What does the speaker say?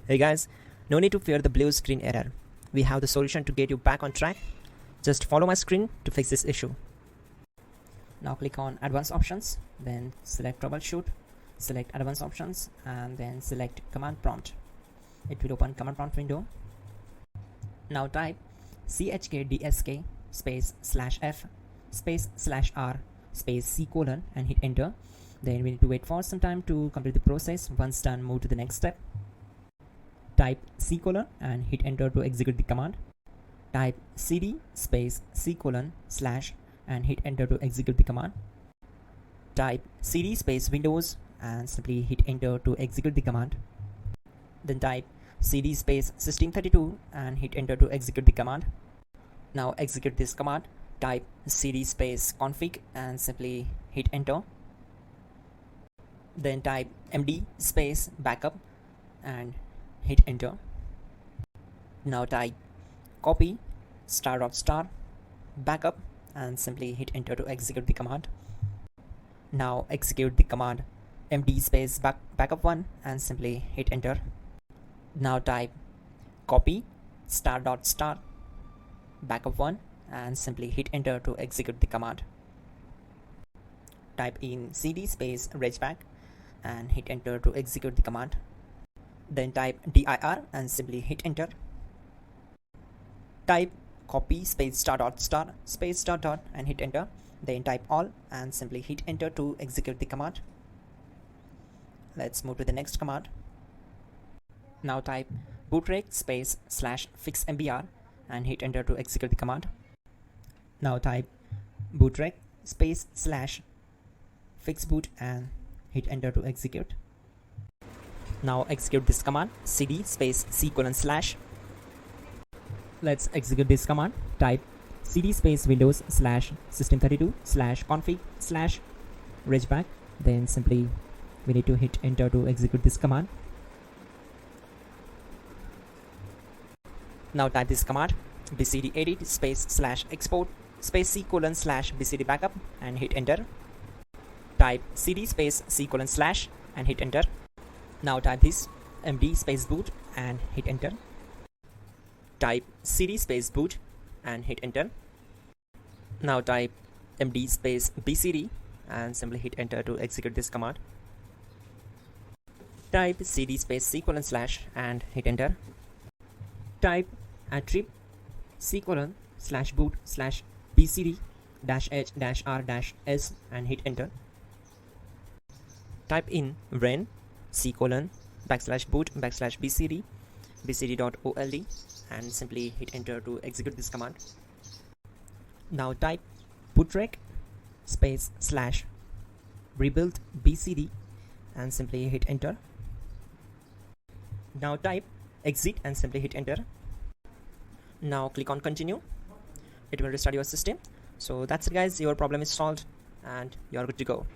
Hey guys, no need to fear the blue screen error. We have the solution to get you back on track. Just follow my screen to fix this issue. Now click on Advanced Options, then select Troubleshoot, select Advanced Options, and then select Command Prompt. It will open Command Prompt window. Now type chkdsk space /f space /r space c : and hit enter. Then we need to wait for some time to complete the process. Once done, move to the next step. Type c : and hit enter to execute the command. Type cd space c : / and hit enter to execute the command. Type cd space Windows and simply hit enter to execute the command. Then type cd space system32 and hit enter to execute the command. Now execute this command. Type cd space config and simply hit enter. Then type md space backup and hit enter. Now type copy ** backup and simply hit enter to execute the command. Now execute the command md space backup1 and simply hit enter. Now type copy ** backup1 and simply hit enter to execute the command. Type in cd space regback and hit enter to execute the command. Then type dir and simply hit enter. Type copy space ** space .. and hit enter. Then type all and simply hit enter to execute the command. Let's move to the next command. Now type bootrec space /fixmbr and hit enter to execute the command. Now type bootrec space /fixboot and hit enter to execute. Now execute this command cd space c : /. Let's execute this command. Type cd space Windows /system32 /config /regback. Then simply we need to hit enter to execute this command. Now type this command bcd edit space /export space c : /bcd backup and hit enter. Type cd space c : / and hit enter. Now type this md space boot and hit enter. Type cd space boot and hit enter. Now type md space bcd and simply hit enter to execute this command. Type cd space c : / and hit enter. Type attrib c : /boot /bcd -h -r -s and hit enter. Type in ren c : /boot /bcd bcd.old and simply hit enter to execute this command. Now type bootrec space /rebuild bcd and simply hit enter. Now type exit and simply hit enter. Now click on continue. It will restart your system. So that's it guys, your problem is solved and you're good to go.